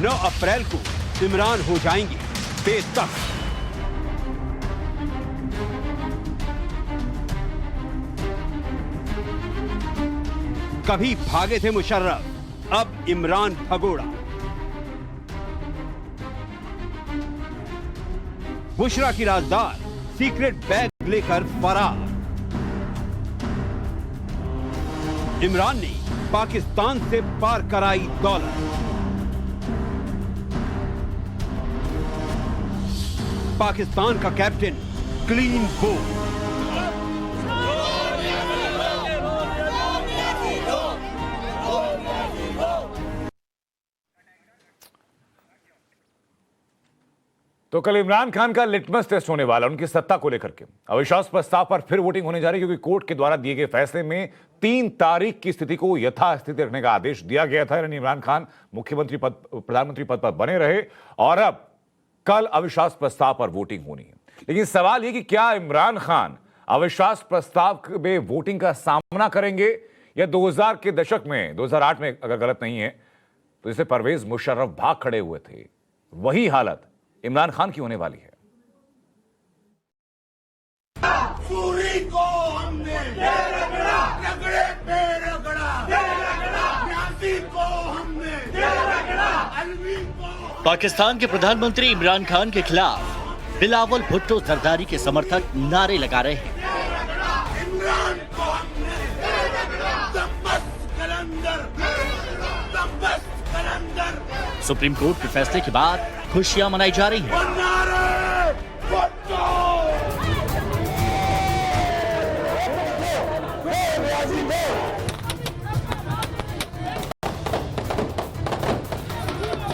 9 अप्रैल को इमरान हो जाएंगे बेतख्त। कभी भागे थे मुशर्रफ, अब इमरान भगोड़ा। बुशरा की राजदार सीक्रेट बैग लेकर फरार। इमरान ने पाकिस्तान से पार कराई दौलत। पाकिस्तान का कैप्टन क्लीन बोल्ड। तो कल इमरान खान का लिटमस टेस्ट होने वाला उनकी सत्ता को लेकर के। अविश्वास प्रस्ताव पर फिर वोटिंग होने जा रही है, क्योंकि कोर्ट के द्वारा दिए गए फैसले में 3 तारीख की स्थिति को यथास्थिति रखने का आदेश दिया गया था। यानी इमरान खान प्रधानमंत्री पद पर बने रहे और अब कल अविश्वास प्रस्ताव पर वोटिंग होनी है। लेकिन सवाल यह कि क्या इमरान खान अविश्वास प्रस्ताव में वोटिंग का सामना करेंगे या 2000 के दशक में, 2008 में अगर गलत नहीं है तो जिसे परवेज मुशर्रफ भाग खड़े हुए थे, वही हालत इमरान खान की होने वाली है। सूरी को हमने रगड़ा, रगड़े पे रगड़ा, न्यासी को हमने रगड़ा, अलवी को। पाकिस्तान के प्रधानमंत्री इमरान खान के खिलाफ बिलावल भुट्टो जरदारी के समर्थक नारे लगा रहे हैं। इमरान को हमने रगड़ा, दबस कलंदर, दबस कलंदर। सुप्रीम कोर्ट के फैसले के बाद खुशियां मनाई जा रही हैं।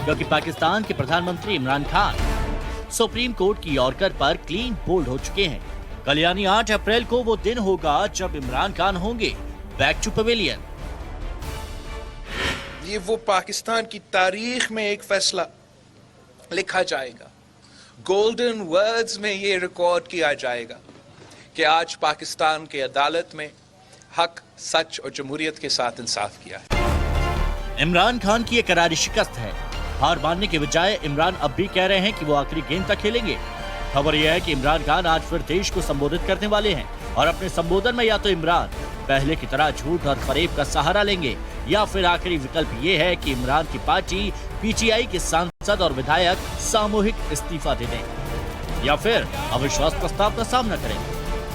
क्योंकि पाकिस्तान के प्रधानमंत्री इमरान खान सुप्रीम कोर्ट की यॉर्कर पर क्लीन बोल्ड हो चुके हैं। कल यानी 8 अप्रैल को वो दिन होगा जब इमरान खान होंगे बैक टू पवेलियन। ये वो पाकिस्तान की तारीख में एक फैसला लिखा जाएगा, गोल्डन वर्ड्स में ये रिकॉर्ड किया जाएगा कि आज पाकिस्तान की अदालत में हक, सच और जमहूरियत के साथ इंसाफ किया है। इमरान खान की ये करारी शिकस्त है। हार मानने के बजाय इमरान अब भी कह रहे हैं कि वो आखिरी गेंद तक खेलेंगे। खबर यह है कि इमरान खान आज फिर देश को संबोधित करने वाले हैं और अपने संबोधन में या तो इमरान पहले की तरह झूठ और फरेब का सहारा लेंगे या फिर आखिरी विकल्प ये है कि इमरान की पार्टी पीटीआई के सांसद और विधायक सामूहिक इस्तीफा दे दें या फिर अविश्वास प्रस्ताव का सामना करें।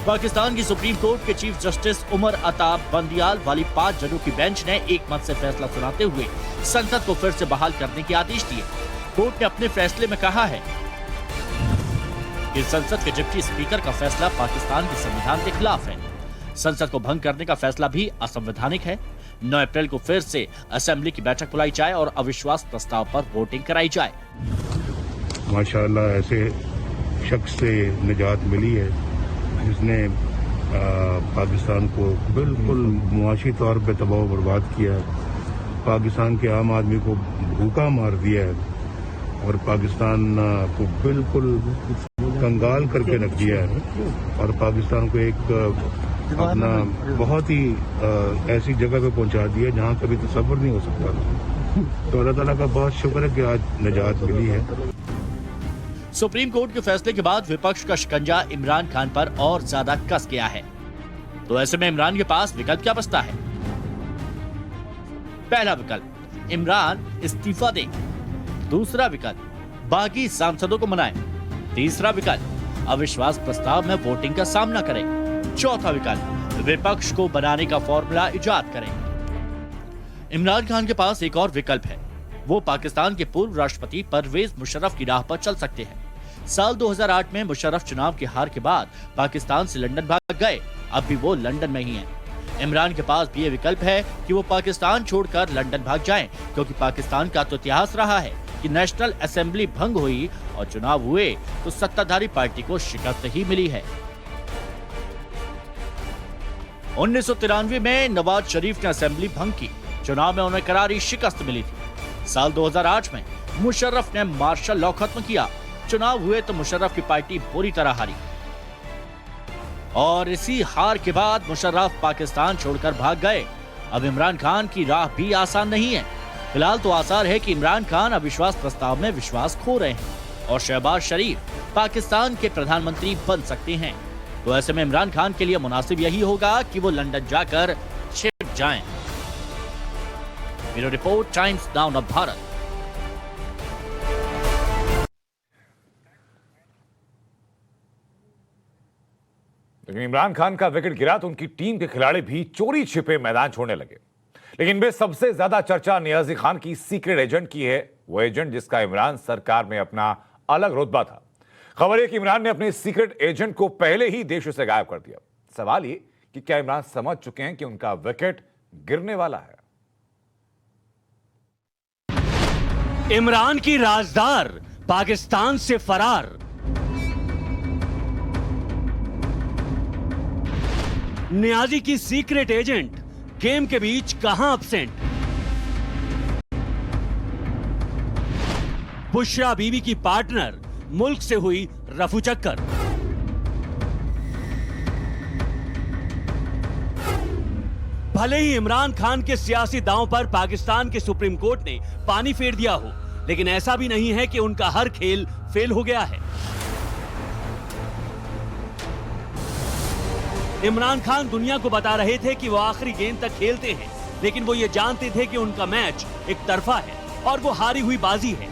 पाकिस्तान की सुप्रीम कोर्ट के चीफ जस्टिस उमर अताब बंदियाल वाली 5 जजों की बेंच ने एक मत से फैसला सुनाते हुए संसद को फिर से बहाल करने के आदेश दिए। कोर्ट ने अपने फैसले में कहा है कि संसद के डिप्टी स्पीकर का फैसला पाकिस्तान के संविधान के खिलाफ है। संसद को भंग करने का फैसला भी असंवैधानिक है। 9 अप्रैल को फिर से असेंबली की बैठक बुलाई जाए और अविश्वास प्रस्ताव पर वोटिंग कराई जाए। माशाअल्लाह ऐसे शख्स से निजात मिली है जिसने पाकिस्तान को बिल्कुल मुआशी तौर पे तबाह बर्बाद किया है, पाकिस्तान के आम आदमी को भूखा मार दिया है और पाकिस्तान को बिल्कुल कंगाल करके रख दिया है और पाकिस्तान को एक अपना बहुत ही ऐसी जगह पे पहुंचा दिया जहां कभी तसव्वुर नहीं हो सकता था। तो अल्लाह ताला का बहुत शुक्र है कि आज निजात मिली है। सुप्रीम कोर्ट के फैसले के बाद विपक्ष का शिकंजा इमरान खान पर और ज्यादा कस गया है। तो ऐसे में इमरान के पास विकल्प क्या बचता है? पहला विकल्प, इमरान इस्तीफा दें। दूसरा विकल्प, बाकी सांसदों को मनाएं। तीसरा विकल्प, अविश्वास प्रस्ताव में वोटिंग का सामना करें। चौथा विकल्प, विपक्ष को बनाने का फॉर्मूला इजाद करें। इमरान खान के पास एक और विकल्प है। वो पाकिस्तान के पूर्व राष्ट्रपति परवेज मुशर्रफ की राह पर चल सकते हैं। साल 2008 में मुशर्रफ चुनाव की हार के बाद पाकिस्तान से लंदन भाग गए। अब भी वो लंदन में ही हैं। इमरान के पास भी ये विकल्प है कि वो पाकिस्तान छोड़कर लंदन भाग जाएं, क्योंकि पाकिस्तान का तो इतिहास रहा है कि नेशनल असेंबली भंग हुई और चुनाव हुए तो सत्ताधारी पार्टी को शिकस्त ही मिली है। 1993 में नवाज शरीफ ने असेंबली भंग की, चुनाव में उन्हें करारी शिकस्त मिली थी। साल 2008 में मुशर्रफ ने मार्शल लॉ खत्म किया, चुनाव हुए तो मुशर्रफ की पार्टी बुरी तरह हारी और इसी हार के बाद मुशर्रफ पाकिस्तान छोड़कर भाग गए। अब इमरान खान की राह भी आसान नहीं है। फिलहाल तो आसार है कि इमरान खान अविश्वास प्रस्ताव में विश्वास खो रहे हैं और शहबाज शरीफ पाकिस्तान के प्रधानमंत्री बन सकते हैं। तो ऐसे में इमरान खान के लिए मुनासिब यही होगा कि वो लंदन जाकर छिप जाएं। Bureau report, times Now of Bharat. लेकिन इमरान खान का विकेट गिरा तो उनकी टीम के खिलाड़ी भी चोरी छिपे मैदान छोड़ने लगे। लेकिन इनमें सबसे ज्यादा चर्चा नियाजी खान की सीक्रेट एजेंट की है। वो एजेंट जिसका इमरान सरकार में अपना अलग रुतबा था। खबर है कि इमरान ने अपने सीक्रेट एजेंट को पहले ही देश से गायब कर दिया। सवाल ये कि क्या इमरान समझ चुके हैं कि उनका विकेट गिरने वाला है। इमरान की राजदार पाकिस्तान से फरार। नियाजी की सीक्रेट एजेंट गेम के बीच कहां एब्सेंट। बुशरा बीवी की पार्टनर मुल्क से हुई रफू चक्कर। भले ही इमरान खान के सियासी दांव पर पाकिस्तान के सुप्रीम कोर्ट ने पानी फेर दिया हो, लेकिन ऐसा भी नहीं है कि उनका हर खेल फेल हो गया है। इमरान खान दुनिया को बता रहे थे कि वो आखिरी गेंद तक खेलते हैं, लेकिन वो ये जानते थे कि उनका मैच एक तरफा है और वो हारी हुई बाजी है,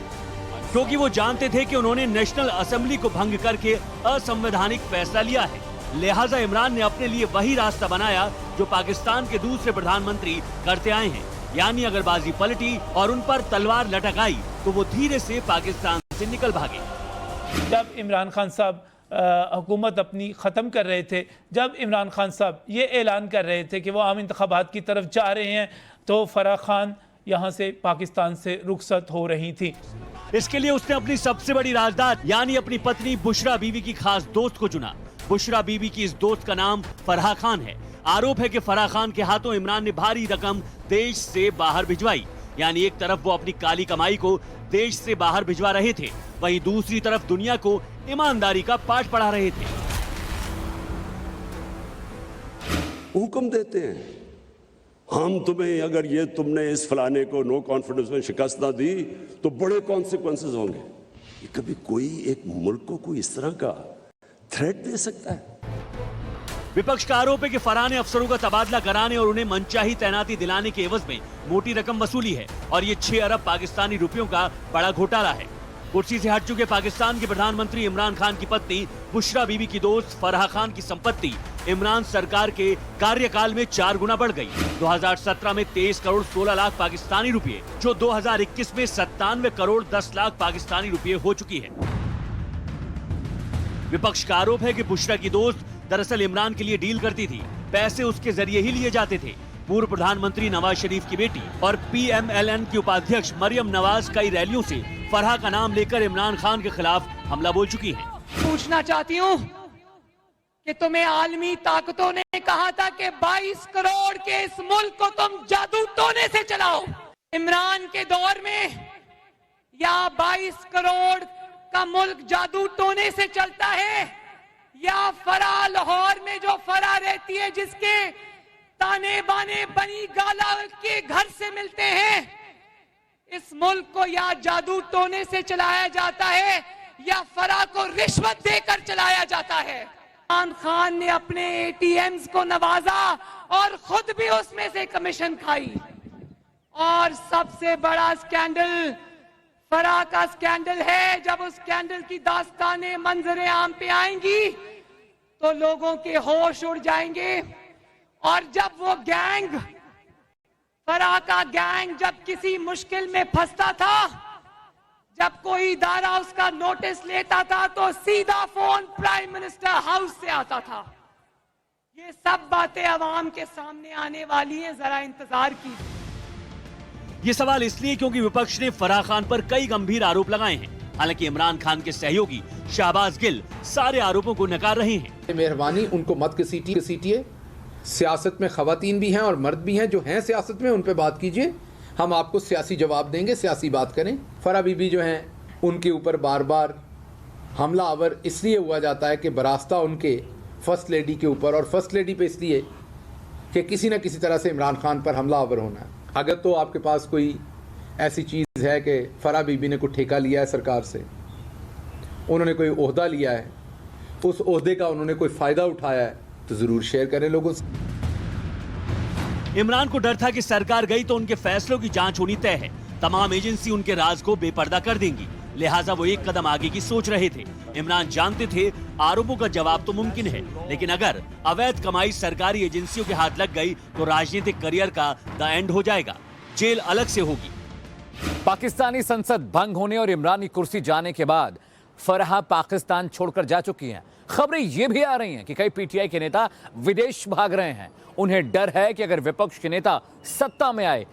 क्योंकि वो जानते थे कि उन्होंने नेशनल असेंबली को भंग करके असंवैधानिक फैसला लिया है। लिहाजा इमरान ने अपने लिए वही रास्ता बनाया जो पाकिस्तान के दूसरे प्रधानमंत्री करते आए हैं, यानी अगर बाजी पलटी और उन पर तलवार लटक आई तो वो धीरे से पाकिस्तान से निकल भागे। जब इमरान खान साहब हुकूमत अपनी ख़त्म कर रहे थे, जब इमरान खान साहब ये ऐलान कर रहे थे कि वो आम इंतखाबात की तरफ जा रहे हैं, तो फराह खान यहाँ से पाकिस्तान से रुखसत हो रही थी। इसके लिए उसने अपनी सबसे बड़ी राजदार यानी अपनी पत्नी बुशरा बीवी की खास दोस्त को चुना। बुशरा बीवी की इस दोस्त का नाम फराह खान है। आरोप है कि फराह खान के हाथों इमरान ने भारी रकम देश से बाहर भिजवाई, यानी एक तरफ वो अपनी काली कमाई को देश से बाहर भिजवा रहे थे, वहीं दूसरी तरफ दुनिया को ईमानदारी का पाठ पढ़ा रहे थे। हुक्म देते हैं हम तुम्हें, अगर ये तुमने इस फलाने को नो कॉन्फिडेंस में शिकस्त ना दी तो बड़े कॉन्सिक्वेंसेस होंगे। ये कभी कोई एक मुल्क को कोई इस तरह का थ्रेट दे सकता है? विपक्ष का आरोप है कि फराह ने अफसरों का तबादला कराने और उन्हें मनचाही तैनाती दिलाने के एवज में मोटी रकम वसूली है और ये 6 अरब पाकिस्तानी रुपयों का बड़ा घोटाला है। कुर्सी से हट चुके पाकिस्तान के प्रधानमंत्री इमरान खान की पत्नी बुशरा बीवी की दोस्त फराह खान की संपत्ति इमरान सरकार के कार्यकाल में 4 गुना बढ़ गई। 2017 में 23 करोड़ 16 लाख पाकिस्तानी रुपए, जो 2021 में 97 करोड़ 10 लाख पाकिस्तानी रुपए हो चुकी है। विपक्ष का आरोप है कि बुशरा की दोस्त दरअसल इमरान के लिए डील करती थी, पैसे उसके जरिए ही लिए जाते थे। पूर्व प्रधानमंत्री नवाज शरीफ की बेटी और PMLN की उपाध्यक्ष मरियम नवाज कई रैलियों से फराह का नाम लेकर इमरान खान के खिलाफ हमला बोल चुकी हैं। पूछना चाहती हूँ कि तुम्हें आलमी ताकतों ने कहा था कि 22 करोड़ के इस मुल्क को तुम जादू टोने से चलाओ। इमरान के दौर में या 22 करोड़ का मुल्क जादू टोने से चलता है, या फराह लाहौर में जो फराह रहती है जिसके ताने बाने बनी गाला के घर से मिलते हैं, इस मुल्क को या जादू टोने से चलाया जाता है या फराह को रिश्वत देकर चलाया जाता है। इमरान खान ने अपने ATMs को नवाजा और खुद भी उसमें से कमीशन खाई। और सबसे बड़ा स्कैंडल फराह का स्कैंडल है। जब उस स्कैंडल की दास्तानें मंजरे आम पे आएंगी तो लोगों के होश उड़ जाएंगे। और जब वो गैंग फराह का गैंग जब किसी मुश्किल में फंसता था, जब कोई इदारा उसका नोटिस लेता था तो सीधा फोन प्राइम मिनिस्टर हाउस से आता था। ये सब बातें अवाम के सामने आने वाली हैं, जरा इंतजार कीजिए। ये सवाल इसलिए क्योंकि विपक्ष ने फराह खान पर कई गंभीर आरोप लगाए हैं। हालांकि इमरान खान के सहयोगी शहबाज गिल सारे आरोपों को नकार रहे हैं। मेहरबानी उनको मत घसीटिए। सियासत में खवातीन भी हैं और मर्द भी हैं जो हैं सियासत में, उन पे बात कीजिए, हम आपको सियासी जवाब देंगे, सियासी बात करें। फराह बीबी जो हैं उनके ऊपर बार बार हमला आवर इसलिए हुआ जाता है कि बरास्ता उनके फर्स्ट लेडी के ऊपर, और फर्स्ट लेडी पे इसलिए कि किसी न किसी तरह से इमरान खान पर हमला आवर होना है। अगर तो आपके पास कोई ऐसी चीज़ है कि फराह बीबी ने कोई ठेका लिया है सरकार से, उन्होंने कोई ओहदा लिया है, उस ओहदे का उन्होंने कोई फ़ायदा उठाया है, तो ज़रूर शेयर करें लोगों से। इमरान को डर था कि सरकार गई तो उनके फैसलों की जांच होनी तय है, तमाम एजेंसी उनके राज को बेपर्दा कर देंगी, लिहाजा वो एक कदम आगे की सोच रहे थे। इमरान जानते थे आरोपों का जवाब तो मुमकिन है, लेकिन अगर अवैध कमाई सरकारी एजेंसियों के हाथ लग गई तो राजनीतिक करियर का द एंड हो जाएगा, जेल अलग से होगी। पाकिस्तानी संसद भंग होने और इमरान की कुर्सी जाने के बाद फराह पाकिस्तान छोड़कर जा चुकी हैं। खबरें ये भी आ रही हैं कि कई पीटीआई के नेता विदेश भाग रहे हैं। उन्हें डर है कि अगर विपक्ष के नेता सत्ता में आए